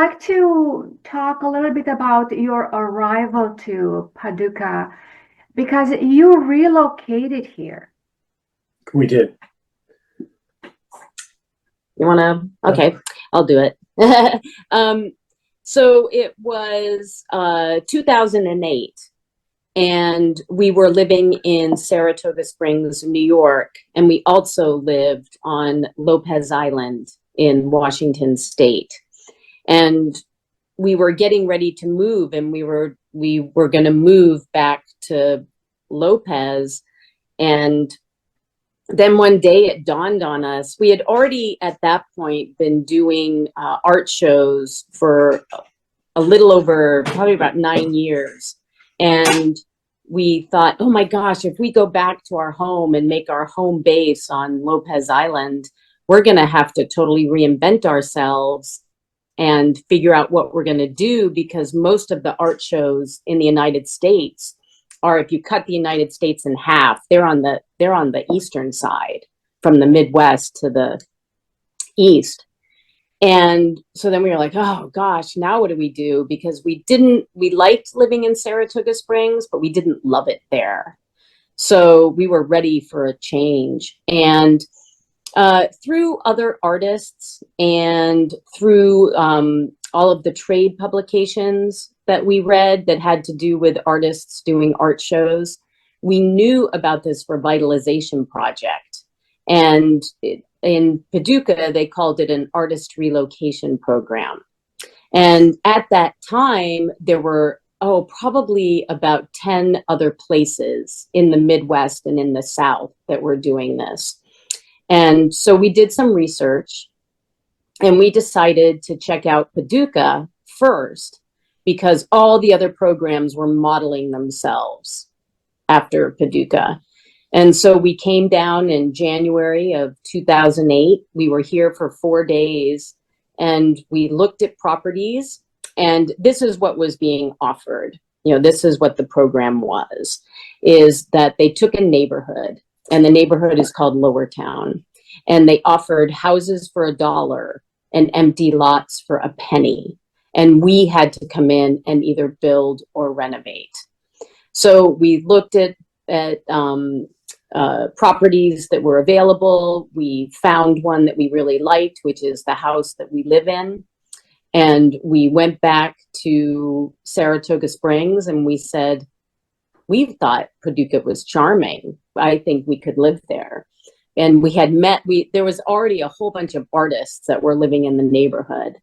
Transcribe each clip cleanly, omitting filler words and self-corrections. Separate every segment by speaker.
Speaker 1: like to talk a little bit about your arrival to Paducah because you relocated here.
Speaker 2: We did.
Speaker 3: You want to? Okay, I'll do it. So it was 2008, and we were living in Saratoga Springs, New York, and we also lived on Lopez Island in Washington State. And we were getting ready to move, and we were going to move back to Lopez. And then one day it dawned on us, we had already at that point been doing art shows for a little over, probably about 9 years. And we thought, oh my gosh, if we go back to our home and make our home base on Lopez Island, we're going to have to totally reinvent ourselves and figure out what we're going to do, because most of the art shows in the United States are, if you cut the United States in half, they're on the eastern side, from the Midwest to the east. And so then we were like, oh gosh, now what do we do? Because we liked living in Saratoga Springs, but we didn't love it there. So we were ready for a change. And through other artists and through all of the trade publications that we read that had to do with artists doing art shows, we knew about this revitalization project. And in Paducah, they called it an artist relocation program. And at that time, there were, probably about 10 other places in the Midwest and in the South that were doing this. And so we did some research, and we decided to check out Paducah first, because all the other programs were modeling themselves after Paducah. And so we came down in January of 2008. We were here for 4 days, and we looked at properties, and this is what was being offered. This is what the program was, is that they took a neighborhood, and the neighborhood is called Lower Town. And they offered houses for $1 and empty lots for a penny. And we had to come in and either build or renovate. So we looked at properties that were available. We found one that we really liked, which is the house that we live in. And we went back to Saratoga Springs, and we said, we thought Paducah was charming. I think we could live there. And we had there was already a whole bunch of artists that were living in the neighborhood.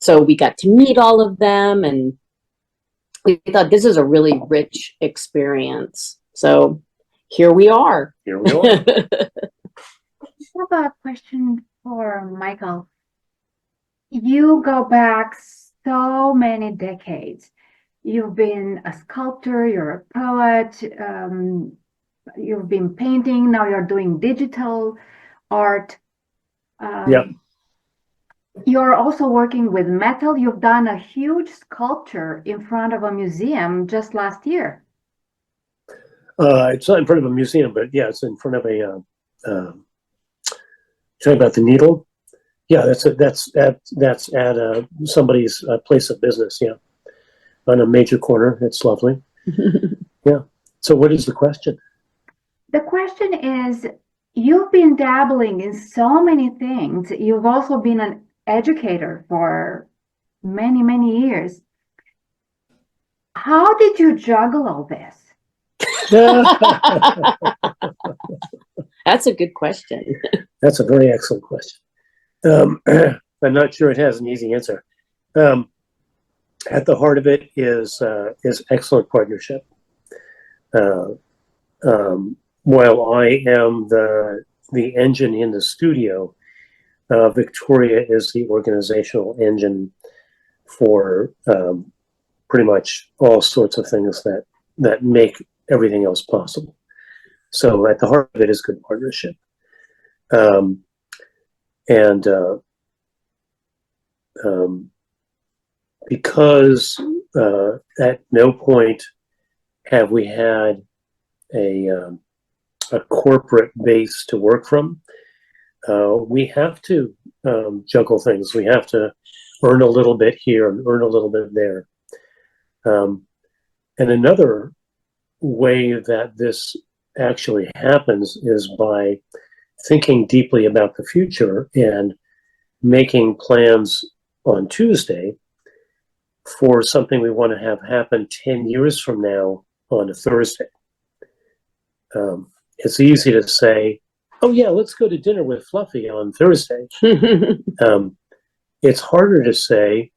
Speaker 3: So we got to meet all of them, and we thought this is a really rich experience. So here we are.
Speaker 2: Here we are.
Speaker 1: I have a question for Michael. You go back so many decades. You've been a sculptor, you're a poet, you've been painting, now you're doing digital art.
Speaker 2: Yep.
Speaker 1: You're also working with metal. You've done a huge sculpture in front of a museum just last year.
Speaker 2: It's not in front of a museum, but yeah, it's in front of a. Talking about the needle, yeah, that's at somebody's place of business, yeah, on a major corner. It's lovely. Yeah. So, what is the question?
Speaker 1: The question is, you've been dabbling in so many things. You've also been an educator for many, many years. How did you juggle all this?
Speaker 3: That's a good question.
Speaker 2: That's a very excellent question. I'm not sure it has an easy answer. At the heart of it is excellent partnership. While I am the engine in the studio, Victoria is the organizational engine for pretty much all sorts of things that make everything else possible. So at the heart of it is good partnership. Because at no point have we had a corporate base to work from, we have to juggle things. We have to earn a little bit here and earn a little bit there. And another way that this actually happens is by thinking deeply about the future and making plans on Tuesday for something we want to have happen 10 years from now on a Thursday. It's easy to say, oh yeah, let's go to dinner with Fluffy on Thursday. It's harder to say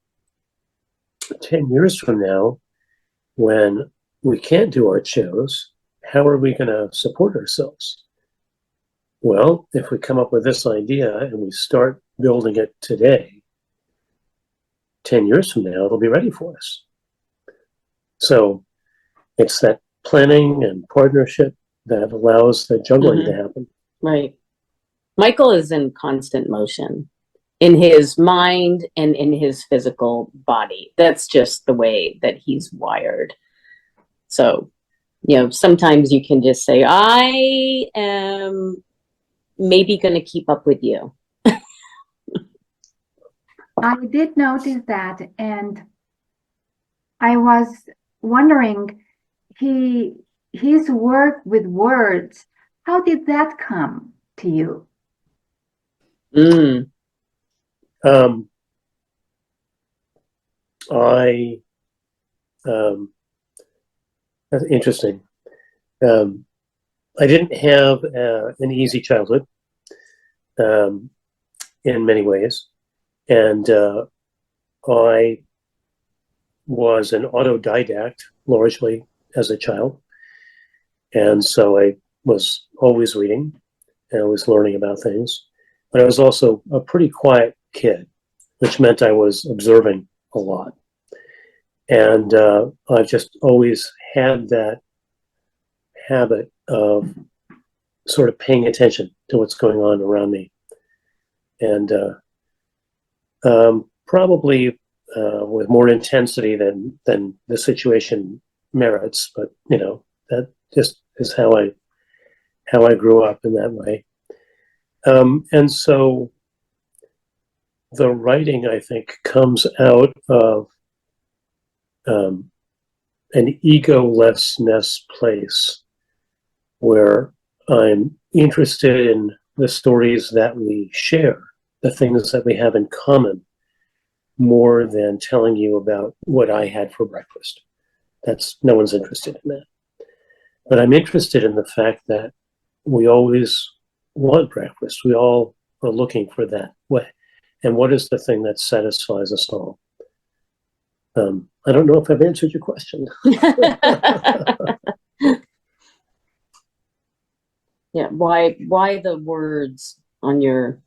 Speaker 2: 10 years from now, when we can't do art shows, how are we going to support ourselves? Well, if we come up with this idea and we start building it today, 10 years from now, it'll be ready for us. So it's that planning and partnership that allows the juggling to happen.
Speaker 3: Right. Michael is in constant motion in his mind and in his physical body. That's just the way that he's wired. So, sometimes you can just say, I am maybe going to keep up with you.
Speaker 1: I did notice that, and I was wondering, his work with words, how did that come to you?
Speaker 2: That's interesting. I didn't have an easy childhood in many ways. And I was an autodidact largely as a child. And so I was always reading and I was learning about things. But I was also a pretty quiet kid, which meant I was observing a lot. And I've just always had that habit of sort of paying attention to what's going on around me. And probably with more intensity than the situation merits, but that just is how I grew up in that way. And so the writing, I think, comes out of an egolessness place where I'm interested in the stories that we share, the things that we have in common, more than telling you about what I had for breakfast. No one's interested in that. But I'm interested in the fact that we always want breakfast. We all are looking for that way. And what is the thing that satisfies us all? I don't know if I've answered your question.
Speaker 3: Yeah. Why the words on your...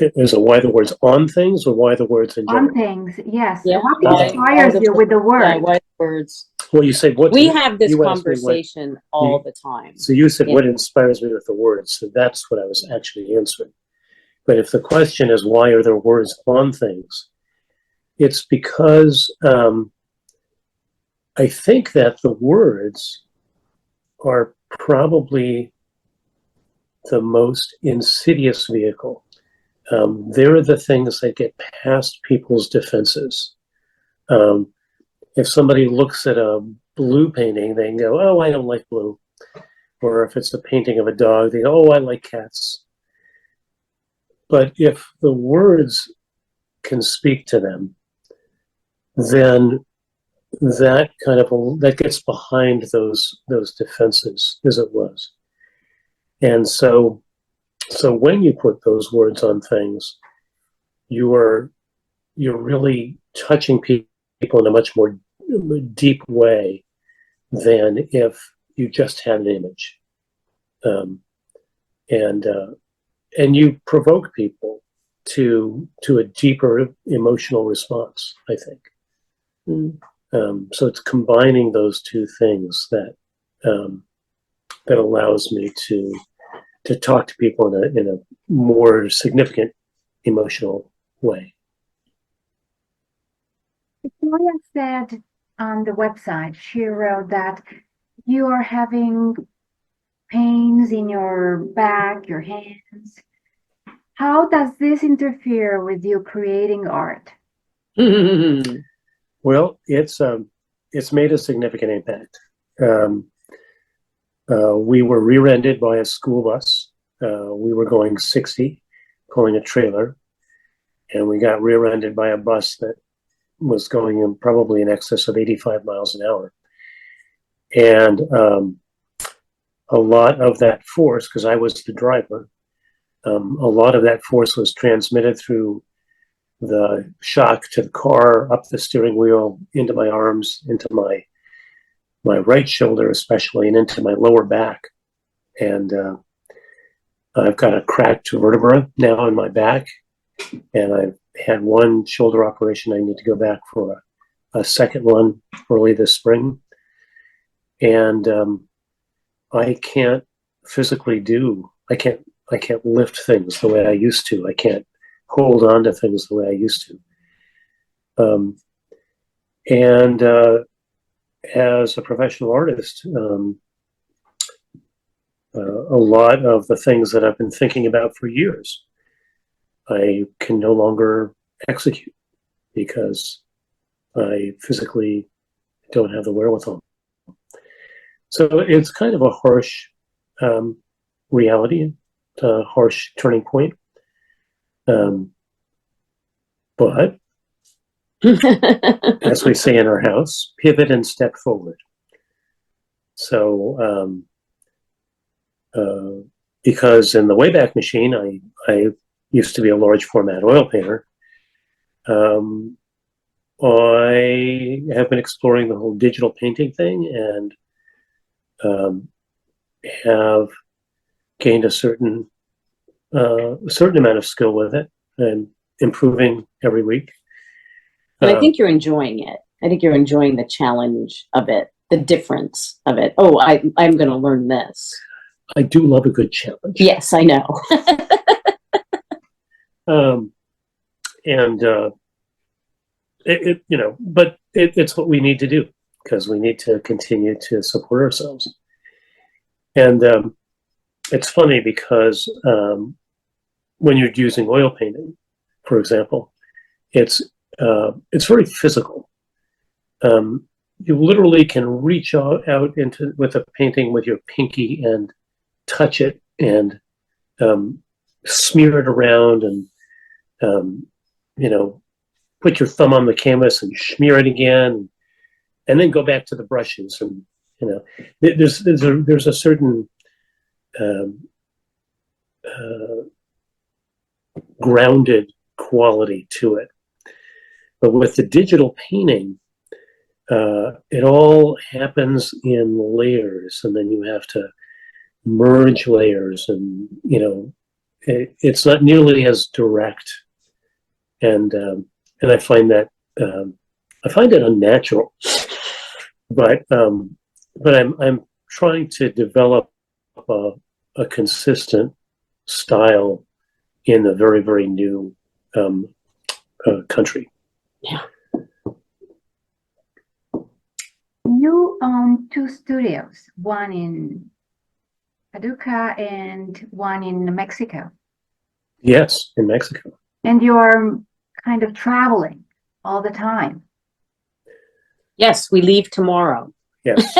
Speaker 2: Is it why the words on things or why the words in general?
Speaker 1: On things, yes.
Speaker 3: Yeah.
Speaker 1: What inspires you with the word?
Speaker 3: Yeah, why the words?
Speaker 2: Well, you say what
Speaker 3: We have this conversation all the time.
Speaker 2: So you said what inspires me with the words. So that's what I was actually answering. But if the question is why are there words on things, it's because I think that the words are probably the most insidious vehicle. They're the things that get past people's defenses. If somebody looks at a blue painting, they can go, oh, I don't like blue. Or if it's a painting of a dog, they go, oh, I like cats. But if the words can speak to them, then that gets behind those defenses, as it was. And so when you put those words on things, you're really touching people in a much more deep way than if you just had an image. And you provoke people to a deeper emotional response, I think. So it's combining those two things that allows me to talk to people in a more significant emotional way.
Speaker 1: Victoria said on the website, she wrote that you are having pains in your back, your hands. How does this interfere with you creating art?
Speaker 2: Well, it's made a significant impact. Um, we were rear-ended by a school bus. We were going 60, pulling a trailer, and we got rear-ended by a bus that was going in probably in excess of 85 miles an hour. And a lot of that force, because I was the driver, a lot of that force was transmitted through the shock to the car, up the steering wheel, into my arms, into my right shoulder especially, and into my lower back. And I've got a cracked vertebra now in my back, and I've had one shoulder operation. I need to go back for a second one early this spring. And I can't physically I can't lift things the way I used to. I can't hold on to things the way I used to. And as a professional artist, a lot of the things that I've been thinking about for years, I can no longer execute because I physically don't have the wherewithal. So it's kind of a harsh reality, a harsh turning point. But as we say in our house, pivot and step forward. So because in the Wayback Machine, I used to be a large format oil painter. I have been exploring the whole digital painting thing and have gained a certain amount of skill with it and improving every week.
Speaker 3: And I think you're enjoying it. I think you're enjoying the challenge of it, the difference of it. Oh, I'm going to learn this.
Speaker 2: I do love a good challenge.
Speaker 3: Yes, I know.
Speaker 2: But it's what we need to do because we need to continue to support ourselves. And it's funny because when you're using oil painting, for example, it's very physical. You literally can reach out into with a painting with your pinky and touch it and smear it around and put your thumb on the canvas and smear it again, and then go back to the brushes. And there's a certain grounded quality to it. But with the digital painting, it all happens in layers, and then you have to merge layers, and it's not nearly as direct. And I find that it unnatural. But I'm trying to develop a consistent style in the very, very new country.
Speaker 3: Yeah.
Speaker 1: You own two studios, one in Paducah and one in Mexico.
Speaker 2: Yes, in Mexico.
Speaker 1: And you're kind of traveling all the time.
Speaker 3: Yes, we leave tomorrow.
Speaker 2: Yes.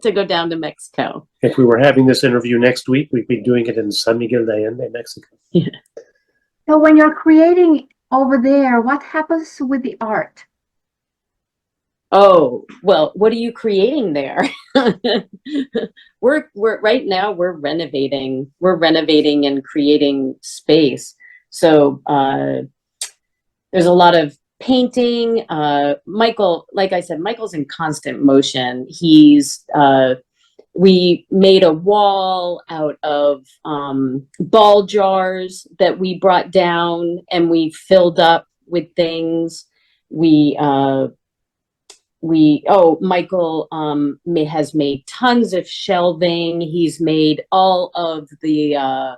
Speaker 3: To go down to Mexico.
Speaker 2: If we were having this interview next week, we'd be doing it in San Miguel de Allende, Mexico.
Speaker 3: Yeah.
Speaker 1: So when you're creating over there, what happens with the art?
Speaker 3: Oh, well, what are you creating there? we're right now we're renovating and creating space. So there's a lot of painting. Michael, like I said, Michael's in constant motion. We made a wall out of ball jars that we brought down and we filled up with things. Michael has made tons of shelving. He's made all of the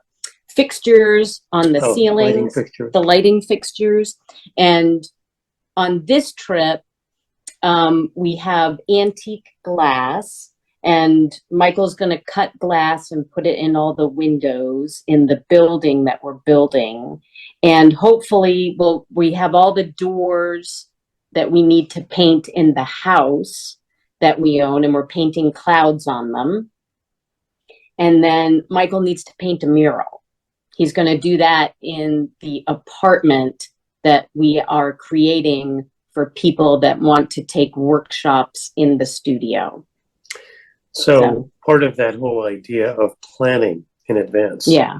Speaker 3: fixtures on the ceilings, the lighting fixtures. And on this trip, we have antique glass And Michael's going to cut glass and put it in all the windows in the building that we're building. And hopefully we have all the doors that we need to paint in the house that we own, and we're painting clouds on them. And then Michael needs to paint a mural. He's going to do that in the apartment that we are creating for people that want to take workshops in the studio.
Speaker 2: So part of that whole idea of planning in advance.
Speaker 3: Yeah.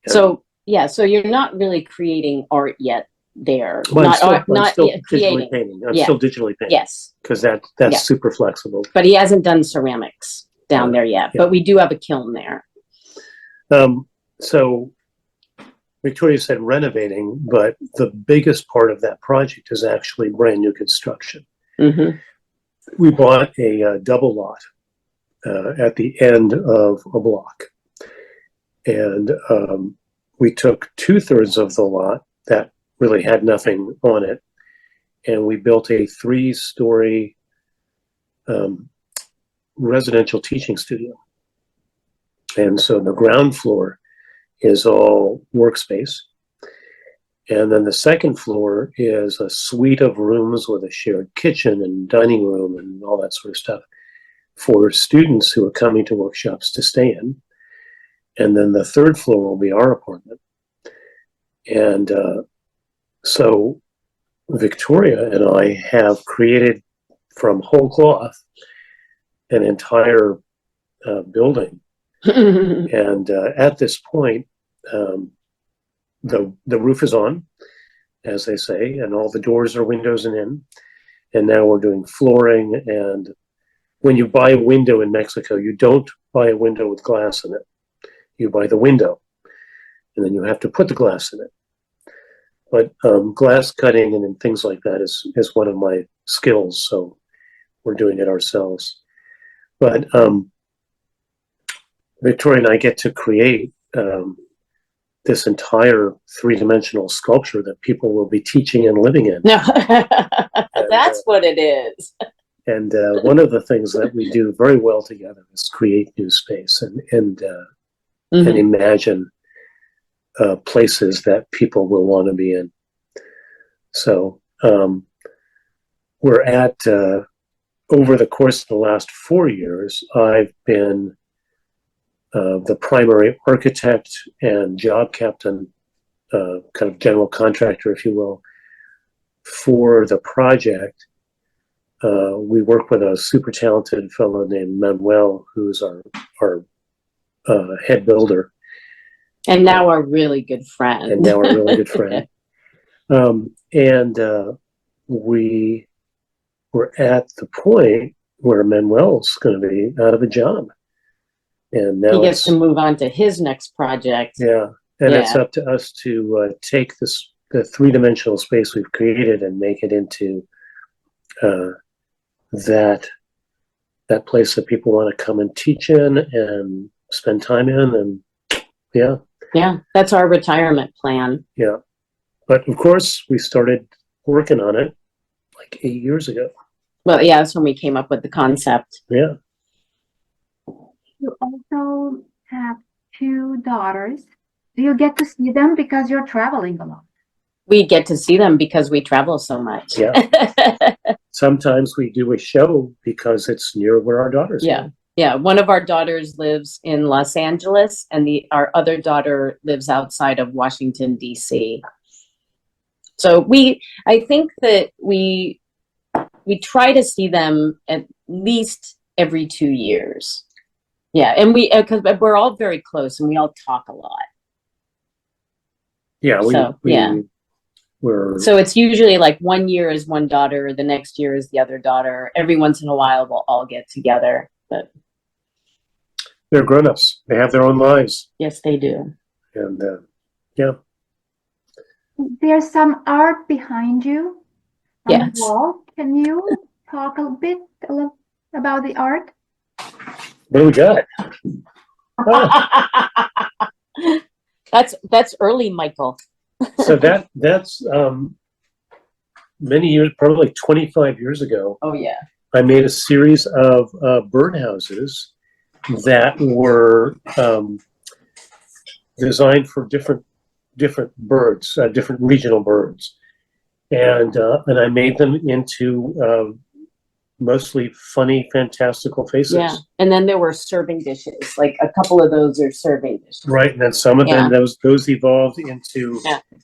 Speaker 3: So you're not really creating art yet there.
Speaker 2: Well,
Speaker 3: not
Speaker 2: I'm still digitally
Speaker 3: creating.
Speaker 2: painting. I'm still digitally painting.
Speaker 3: Yes.
Speaker 2: Because that's super flexible.
Speaker 3: But he hasn't done ceramics down there yet. But we do have a kiln there.
Speaker 2: So Victoria said renovating, but the biggest part of that project is actually brand new construction.
Speaker 3: Mm-hmm.
Speaker 2: We bought a double lot at the end of a block. And we took 2/3 of the lot that really had nothing on it, and we built a 3-story residential teaching studio. And so the ground floor is all workspace. And then the second floor is a suite of rooms with a shared kitchen and dining room and all that sort of stuff for students who are coming to workshops to stay in. And then the third floor will be our apartment. And so Victoria and I have created from whole cloth an entire building. And at this point, the roof is on, as they say, and all the doors are windows and in. And now we're doing flooring. And when you buy a window in Mexico, you don't buy a window with glass in it. You buy the window, and then you have to put the glass in it. But glass cutting and things like that is one of my skills, so we're doing it ourselves. But Victoria and I get to create this entire 3-dimensional sculpture that people will be teaching and living in.
Speaker 3: No, that's what it is.
Speaker 2: And one of the things that we do very well together is create new space and imagine places that people will want to be in. So we're at, over the course of the last 4 years, I've been the primary architect and job captain, kind of general contractor, if you will, for the project. We work with a super talented fellow named Manuel, who's our head builder.
Speaker 3: And now our really good friend.
Speaker 2: And now our really good friend. We were at the point where Manuel's going to be out of a job. And now
Speaker 3: he gets to move on to his next project.
Speaker 2: Yeah. And it's up to us to take the 3-dimensional space we've created and make it into that place that people want to come and teach in and spend time in. And yeah,
Speaker 3: that's our retirement plan.
Speaker 2: Yeah, but of course we started working on it like 8 years ago.
Speaker 3: Well, yeah, that's when we came up with the concept.
Speaker 2: Yeah.
Speaker 1: You also have 2 daughters. Do you get to see them because you're traveling a lot?
Speaker 3: We get to see them because we travel so much.
Speaker 2: Yeah. Sometimes we do a show because it's near where our daughters live.
Speaker 3: Yeah, one of our daughters lives in Los Angeles, and our other daughter lives outside of Washington, D.C. So I think that we try to see them at least every 2 years. Yeah, and because we're all very close and we all talk a lot.
Speaker 2: Yeah,
Speaker 3: so it's usually like 1 year is one daughter, the next year is the other daughter. Every once in a while we'll all get together, but
Speaker 2: they're grown-ups. They have their own lives.
Speaker 3: Yes, they do.
Speaker 2: And yeah.
Speaker 1: There's some art behind you on
Speaker 3: Yes.
Speaker 1: the wall. Can you talk a little about the art?
Speaker 2: What do we got?
Speaker 3: That's early, Michael.
Speaker 2: So that's many years, probably 25 years ago.
Speaker 3: Oh yeah.
Speaker 2: I made a series of birdhouses that were designed for different birds, different regional birds, and I made them into mostly funny, fantastical faces.
Speaker 3: Yeah. And then there were serving dishes. Like a couple of those are serving dishes.
Speaker 2: Right, and then some of them those evolved into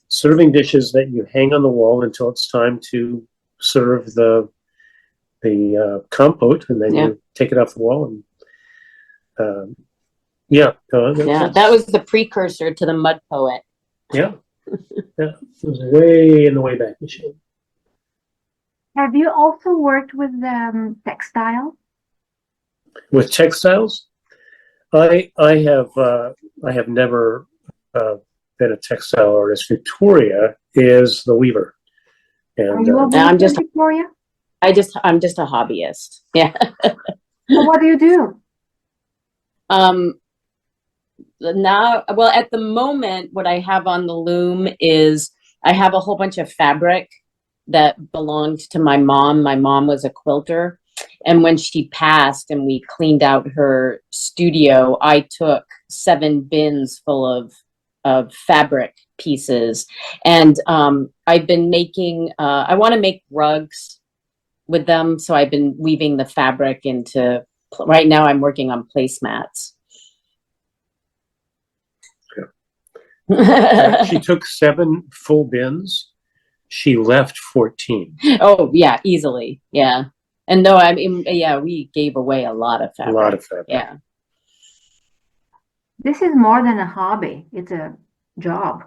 Speaker 2: serving dishes that you hang on the wall until it's time to serve the compote, and then you take it off the wall and
Speaker 3: that was the precursor to the mud poet.
Speaker 2: Yeah, it was way in the way back machine.
Speaker 1: Have you also worked with textile?
Speaker 2: With textiles, I have never been a textile artist. Victoria is the weaver, and
Speaker 1: Are you a weaver, Victoria?
Speaker 3: I'm just a hobbyist. Yeah.
Speaker 1: So what do you do?
Speaker 3: Now, well, at the moment, what I have on the loom is I have a whole bunch of fabric that belonged to my mom. My mom was a quilter. And when she passed and we cleaned out her studio, I took 7 bins full of fabric pieces. And I've been making, I want to make rugs with them. So I've been weaving the fabric into, right now I'm working on placemats.
Speaker 2: She took 7 full bins. She left 14.
Speaker 3: Oh yeah, easily. Yeah. And no, I mean, yeah, we gave away a lot of fabric.
Speaker 2: A lot of fabric.
Speaker 3: Yeah.
Speaker 1: This is more than a hobby. It's a job.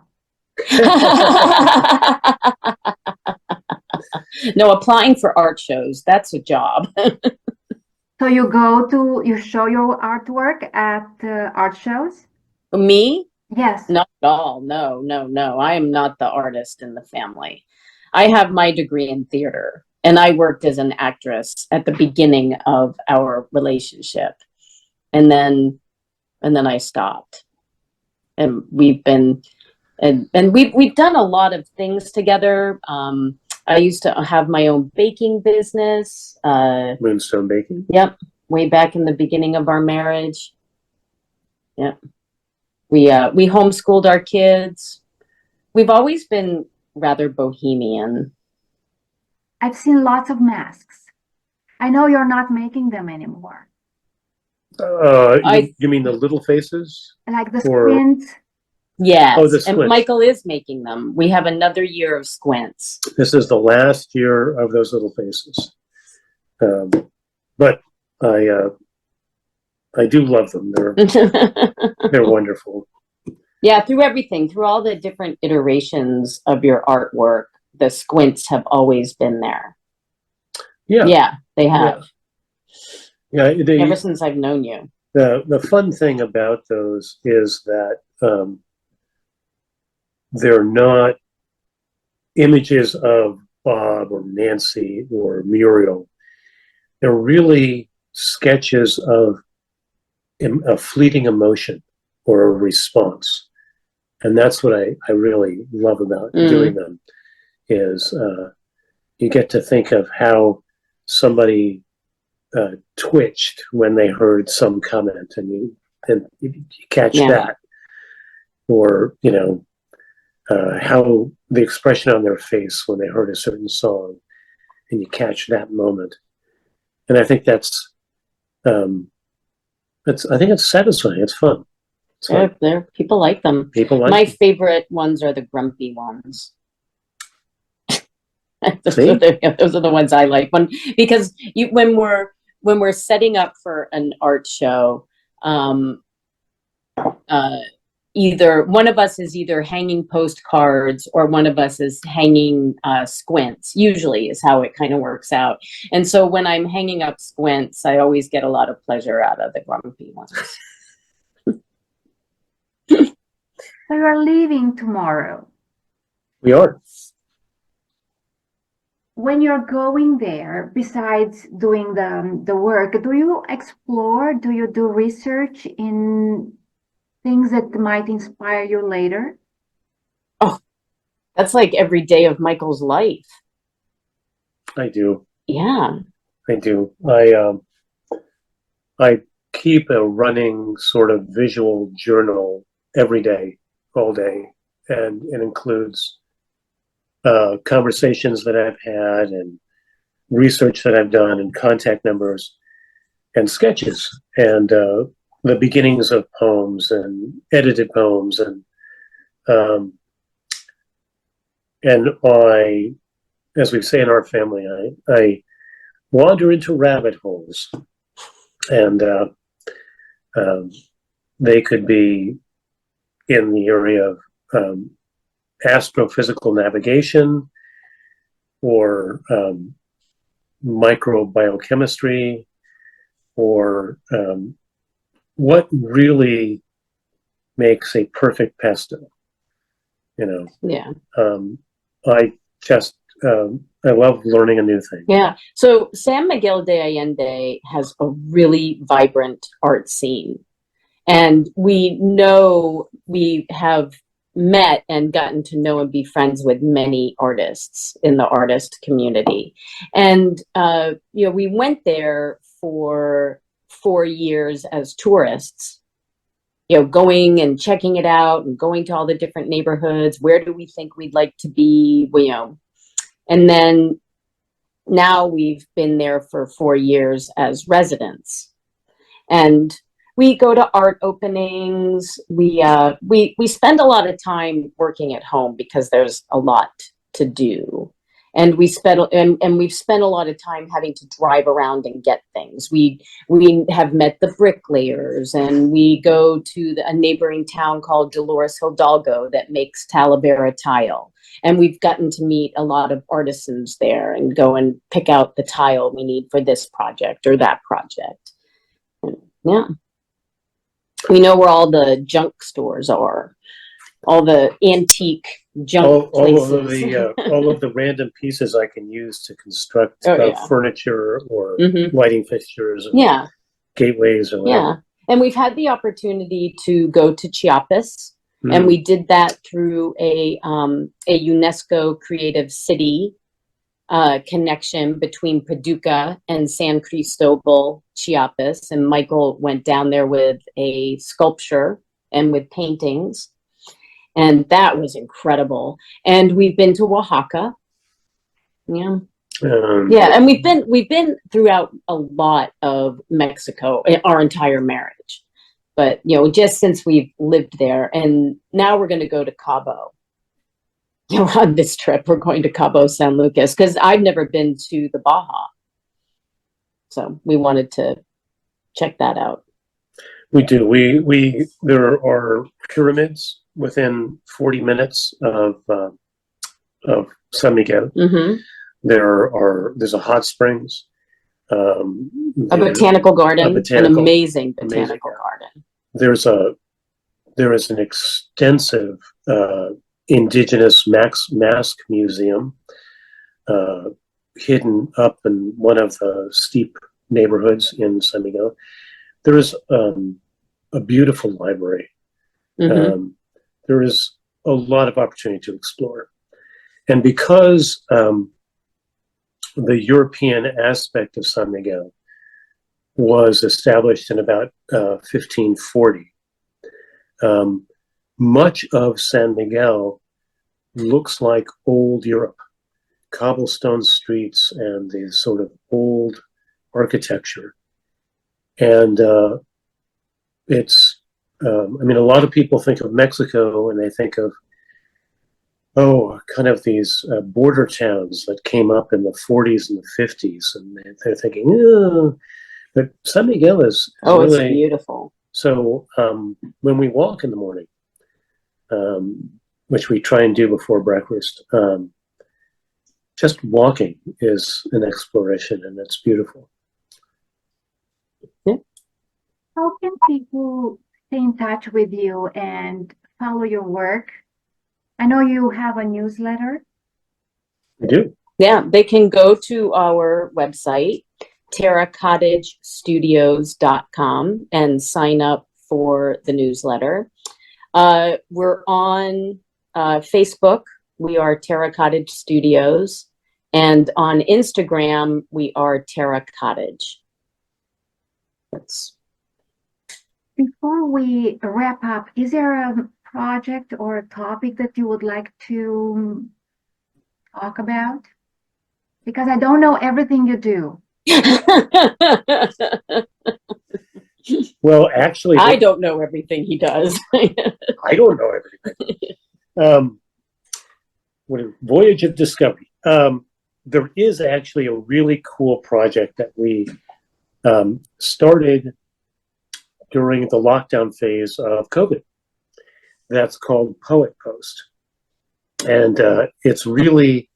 Speaker 3: No, applying for art shows, that's a job.
Speaker 1: So you show your artwork at art shows?
Speaker 3: Me?
Speaker 1: Yes.
Speaker 3: Not at all. No, no, no. I am not the artist in the family. I have my degree in theater, and I worked as an actress at the beginning of our relationship. And then I stopped. And we've been and we've done a lot of things together. I used to have my own baking business.
Speaker 2: Moonstone Baking?
Speaker 3: Yep. Way back in the beginning of our marriage. Yep. We homeschooled our kids. We've always been rather bohemian.
Speaker 1: I've seen lots of masks. I know you're not making them anymore.
Speaker 2: You mean the little faces?
Speaker 1: Like the squint?
Speaker 3: Yes.
Speaker 2: Oh, the squints.
Speaker 3: And Michael is making them. We have another year of squints.
Speaker 2: This is the last year of those little faces. But I do love them. They're wonderful.
Speaker 3: Yeah, through everything, through all the different iterations of your artwork, the squints have always been there.
Speaker 2: Yeah.
Speaker 3: Yeah, they have.
Speaker 2: Yeah,
Speaker 3: ever since I've known you.
Speaker 2: The fun thing about those is that they're not images of Bob or Nancy or Muriel. They're really sketches of a fleeting emotion or a response. And that's what I really love about doing them, is you get to think of how somebody twitched when they heard some comment, and you catch that, or how the expression on their face when they heard a certain song, and you catch that moment. And I think I think it's satisfying. It's fun.
Speaker 3: People like them. My favorite ones are the grumpy ones. those are the ones I like. Because when we're setting up for an art show, either one of us is hanging postcards or one of us is hanging squints, usually is how it kind of works out. And so when I'm hanging up squints, I always get a lot of pleasure out of the grumpy ones.
Speaker 1: So you're leaving tomorrow.
Speaker 2: We are.
Speaker 1: When you're going there, besides doing the work, do you explore, do you do research in things that might inspire you later?
Speaker 3: Oh, that's like every day of Michael's life.
Speaker 2: I do.
Speaker 3: Yeah.
Speaker 2: I do. I keep a running sort of visual journal every day, all day, and it includes conversations that I've had and research that I've done and contact numbers and sketches and the beginnings of poems and edited poems um, and I, as we say in our family, I wander into rabbit holes, and um, they could be in the area of astrophysical navigation or microbiochemistry or what really makes a perfect pesto. You know,
Speaker 3: Yeah.
Speaker 2: I just I love learning a new thing.
Speaker 3: Yeah. So San Miguel de Allende has a really vibrant art scene. And we know we have met and gotten to know and be friends with many artists in the artist community. And, we went there for 4 years as tourists, going and checking it out and going to all the different neighborhoods. Where do we think we'd like to be? And then now we've been there for 4 years as residents. And we go to art openings. We spend a lot of time working at home because there's a lot to do, and we've spent a lot of time having to drive around and get things. We have met the bricklayers, and we go to a neighboring town called Dolores Hidalgo that makes Talavera tile, and we've gotten to meet a lot of artisans there and go and pick out the tile we need for this project or that project. Yeah. We know where all the junk stores are, all the antique junk places.
Speaker 2: All of the random pieces I can use to construct furniture or lighting fixtures or gateways or whatever.
Speaker 3: Yeah. And we've had the opportunity to go to Chiapas, and we did that through a UNESCO Creative City connection between Paducah and San Cristobal, Chiapas. And Michael went down there with a sculpture and with paintings. And that was incredible. And we've been to Oaxaca. Yeah. And we've been throughout a lot of Mexico, our entire marriage. But, just since we've lived there, and now we're going to go to Cabo. On this trip, we're going to Cabo San Lucas because I've never been to the Baja. So we wanted to check that out.
Speaker 2: We do. There are pyramids within 40 minutes of San Miguel.
Speaker 3: Mm-hmm.
Speaker 2: There's a hot springs.
Speaker 3: A botanical garden, an amazing botanical garden.
Speaker 2: There is an extensive indigenous mask museum hidden up in one of the steep neighborhoods in San Miguel. There is a beautiful library.
Speaker 3: Mm-hmm.
Speaker 2: There is a lot of opportunity to explore. And because the European aspect of San Miguel was established in about 1540, much of San Miguel looks like old Europe, cobblestone streets and the sort of old architecture. And it's, a lot of people think of Mexico and they think of, kind of these border towns that came up in the 40s and the 50s. And they're thinking, but San Miguel is
Speaker 3: really, it's beautiful.
Speaker 2: So when we walk in the morning, which we try and do before breakfast, just walking is an exploration, and it's beautiful.
Speaker 3: Yeah.
Speaker 1: How can people stay in touch with you and follow your work? I know you have a newsletter.
Speaker 2: I do.
Speaker 3: Yeah, they can go to our website, terracottagestudios.com, and sign up for the newsletter. We're on Facebook. We are Terra Cottage Studios. And on Instagram, we are Terra Cottage. That's
Speaker 1: Before we wrap up, is there a project or a topic that you would like to talk about? Because I don't know everything you do.
Speaker 2: Well, actually,
Speaker 3: I don't know everything he does.
Speaker 2: I don't know everything. Voyage of Discovery. There is actually a really cool project that we started during the lockdown phase of COVID. That's called Poet Post, and it's really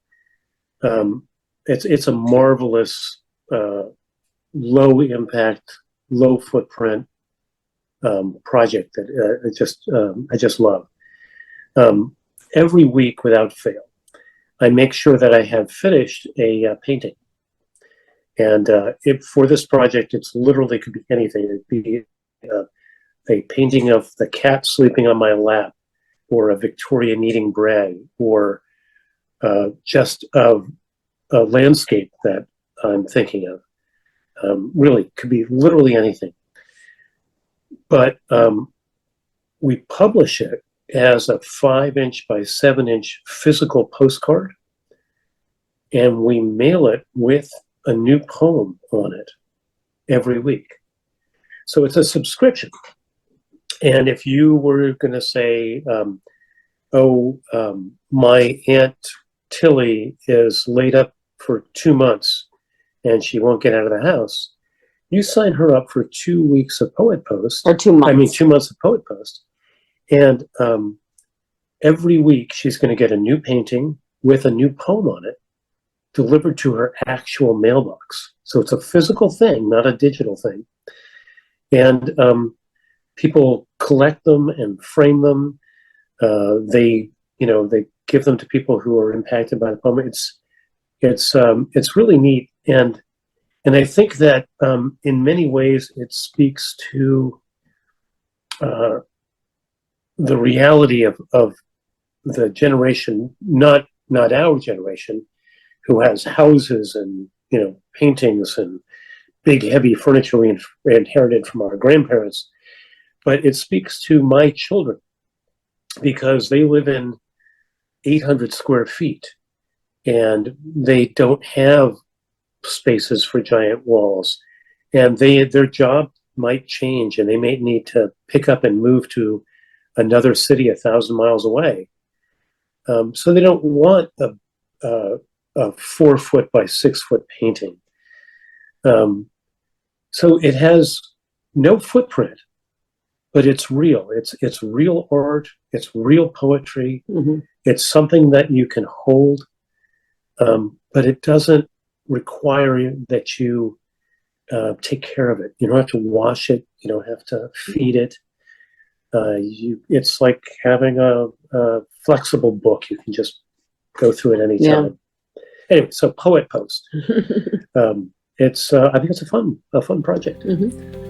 Speaker 2: it's a marvelous low impact, low footprint project that I just love. Every week, without fail, I make sure that I have finished a painting. And for this project, it's literally could be anything. It'd be a painting of the cat sleeping on my lap, or a Victoria kneading bread, or just a landscape that I'm thinking of. Really, could be literally anything. But we publish it as a 5-inch by 7-inch physical postcard, and we mail it with a new poem on it every week. So it's a subscription. And if you were going to say, my Aunt Tilly is laid up for 2 months and she won't get out of the house, you sign her up for 2 weeks of Poet Post.
Speaker 3: Or 2 months.
Speaker 2: I mean, 2 months of Poet Post. And every week she's going to get a new painting with a new poem on it delivered to her actual mailbox. So it's a physical thing, not a digital thing. And people collect them and frame them. They give them to people who are impacted by the poem. It's really neat. And I think that in many ways it speaks to the reality of the generation, not our generation, who has houses and paintings and big heavy furniture we inherited from our grandparents, but it speaks to my children because they live in 800 square feet and they don't have spaces for giant walls, and their job might change and they may need to pick up and move to another city 1,000 miles away. So they don't want a 4-foot by 6-foot painting. So it has no footprint, but it's real. It's real art. It's real poetry.
Speaker 3: Mm-hmm.
Speaker 2: It's something that you can hold, but it doesn't require that you take care of it. You don't have to wash it. You don't have to feed it. It's like having a flexible book. You can just go through it anytime. Yeah. Anyway, so Poet Post. I think it's a fun project.
Speaker 3: Mm-hmm.